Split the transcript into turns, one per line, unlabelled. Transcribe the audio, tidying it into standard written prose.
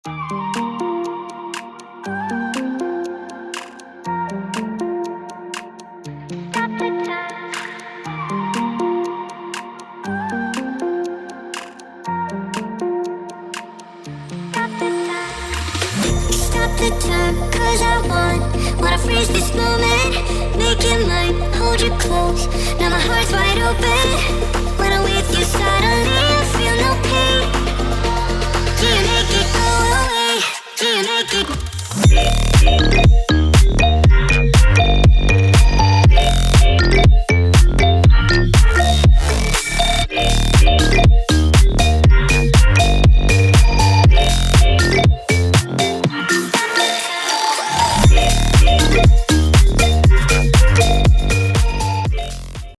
The time, 'cause I wanna freeze this moment, make it mine, hold you close. Now my heart's wide open. When I'm with you, suddenly